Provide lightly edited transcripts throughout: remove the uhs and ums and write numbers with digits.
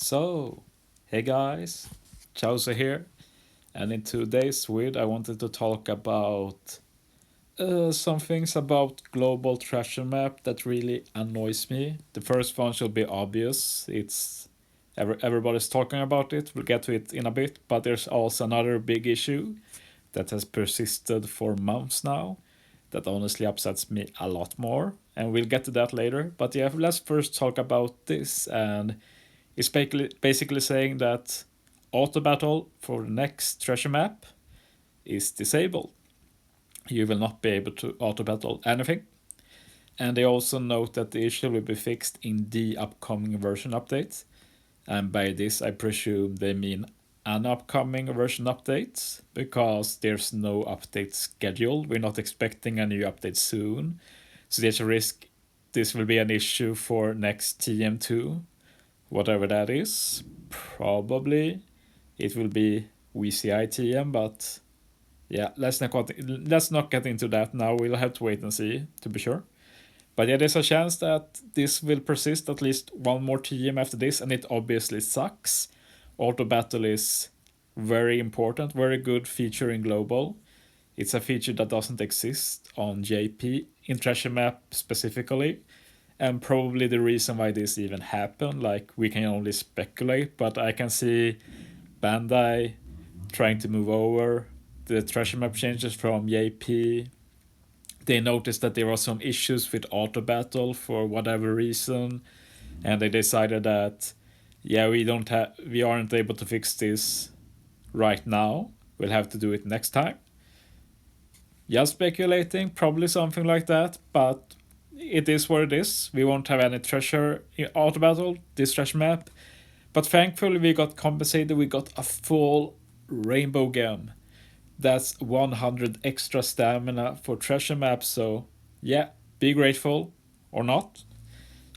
So, hey guys, Chausa here, and in today's vid I wanted to talk about some things about global treasure map that really annoys me. The first one should be obvious. Everybody's talking about it. We'll get to it in a bit, but there's also another big issue that has persisted for months now that honestly upsets me a lot more, and we'll get to that later. But yeah, let's first talk about this, and it's basically saying that auto battle for the next treasure map is disabled. You will not be able to auto battle anything. And they also note that the issue will be fixed in the upcoming version update. And by this, I presume they mean an upcoming version update because there's no update scheduled. We're not expecting a new update soon. So there's a risk this will be an issue for next TM2, whatever that is. Probably it will be VCI TM, but yeah, let's not get into that now. We'll have to wait and see to be sure. But yeah, there's a chance that this will persist at least one more TM after this, and it obviously sucks. Auto battle is very important, very good feature in global. It's a feature that doesn't exist on JP in treasure map specifically, and probably the reason why this even happened. Like, we can only speculate, but I can see Bandai trying to move over the treasure map changes from JP. They noticed that there were some issues with auto battle for whatever reason, and they decided that yeah, we aren't able to fix this right now. We'll have to do it next time. Just speculating, probably something like that, but it is what it is. We won't have any treasure in auto battle, this treasure map. But thankfully we got compensated, we got a full rainbow gem. That's 100 extra stamina for treasure maps, so yeah, be grateful or not.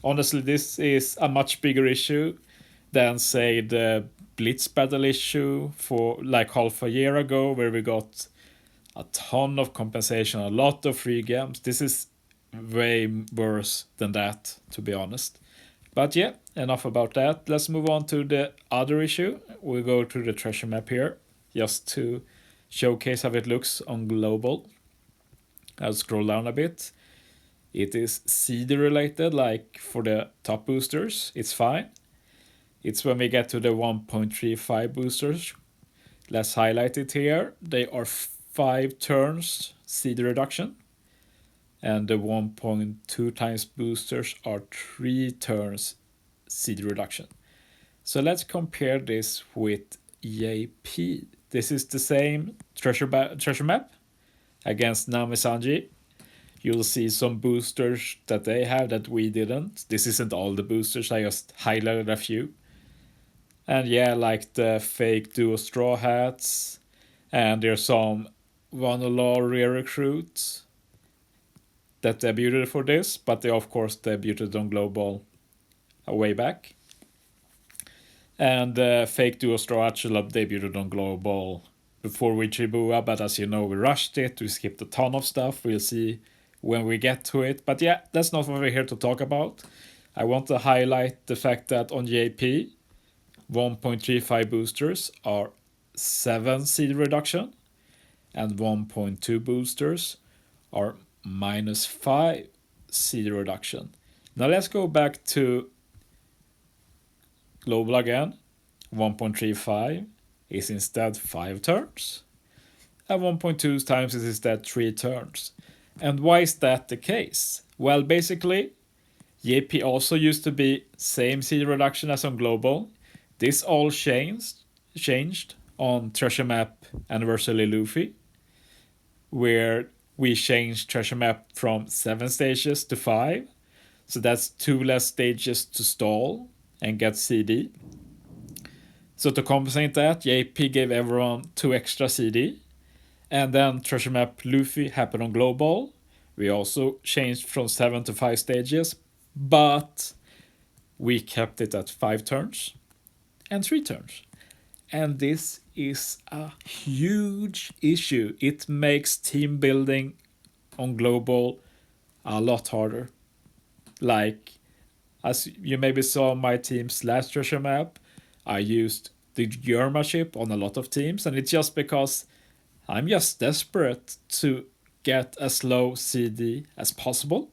Honestly, this is a much bigger issue than, say, the Blitz battle issue for like half a year ago, where we got a ton of compensation, a lot of free games. This is way worse than that, to be honest. But yeah, enough about that. Let's move on to the other issue. We'll go to the treasure map here, just to showcase how it looks on global. I'll scroll down a bit. It is CD related, like for the top boosters, it's fine. It's when we get to the 1.35 boosters. Let's highlight it here. They are 5 turns CD reduction, and the 1.2 times boosters are 3 turns CD reduction. So let's compare this with JP. This is the same treasure map against Namisanji. You'll see some boosters that they have that we didn't. This isn't all the boosters, I just highlighted a few. And yeah, like the fake duo straw hats, and there's some Vanilla rare recruits that debuted for this, but they of course debuted on global a way back. And fake duo straw actually debuted on global before Wichibua, but as you know, we rushed it, we skipped a ton of stuff. We'll see when we get to it. But yeah, that's not what we're here to talk about. I want to highlight the fact that on JP, 1.35 boosters are 7 CD reduction, and 1.2 boosters are -5 CD reduction. Now let's go back to global again. 1.35 is instead 5 turns, and 1.2 times is instead 3 turns. And why is that the case? Well, basically, JP also used to be same CD reduction as on global. This all changed on treasure map Anniversary Luffy, where we changed treasure map from 7 stages to 5. So that's 2 less stages to stall and get CD. So to compensate that, JP gave everyone 2 extra CD. And then treasure map Luffy happened on global. We also changed from 7 to 5 stages, but we kept it at 5 turns and 3 turns. And this is a huge issue. It makes team building on global a lot harder. Like, as you maybe saw my team's last treasure map, I used the Germa chip on a lot of teams, and it's just because I'm just desperate to get as low CD as possible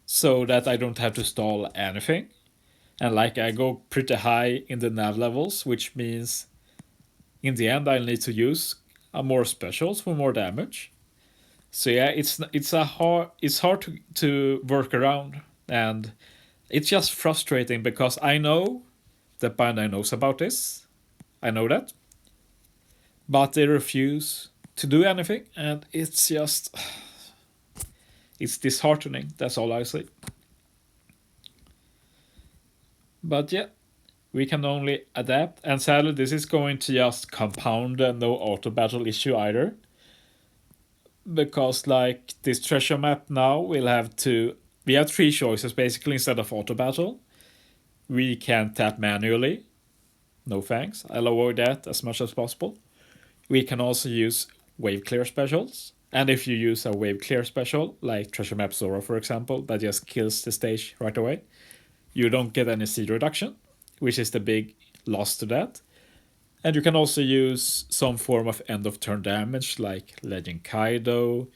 so that I don't have to stall anything. And like I go pretty high in the nav levels, which means in the end I'll need to use more specials for more damage. So yeah, it's hard to work around, and it's just frustrating because I know that Bandai knows about this. I know that, but they refuse to do anything, and it's disheartening. That's all I say. But yeah, we can only adapt, and sadly, this is going to just compound the no auto battle issue either. Because like this treasure map now, we have three choices basically instead of auto battle. We can tap manually. No thanks. I'll avoid that as much as possible. We can also use wave clear specials. And if you use a wave clear special, like Treasure Map Zora for example, that just kills the stage right away, you don't get any seed reduction, which is the big loss to that. And you can also use some form of end of turn damage like Legend Kaido,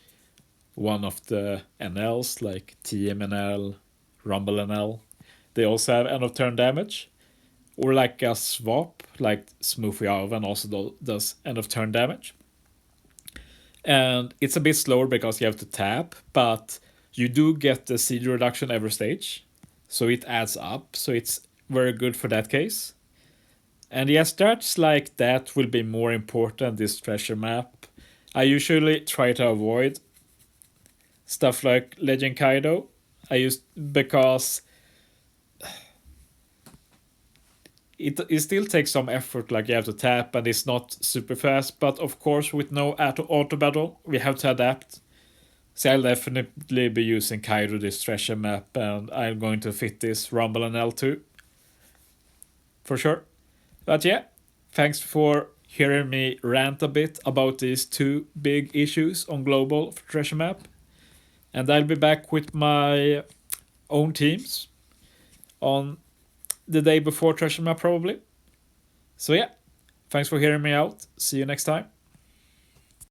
one of the NLs like TMNL, Rumble NL. They also have end of turn damage. Or like a swap, like Smoothie Arven also does end of turn damage. And it's a bit slower because you have to tap, but you do get the CD reduction every stage. So it adds up, so it's very good for that case. And yes, stats like that will be more important this treasure map. I usually try to avoid stuff like Legend Kaido. I used because it still takes some effort, like you have to tap and it's not super fast, but of course with no auto battle we have to adapt. So I'll definitely be using Kaido this treasure map, and I'm going to fit this Rumble and L2 for sure. But yeah, thanks for hearing me rant a bit about these two big issues on global for treasure map, and I'll be back with my own teams on the day before treasure map probably. So yeah, thanks for hearing me out. See you next time.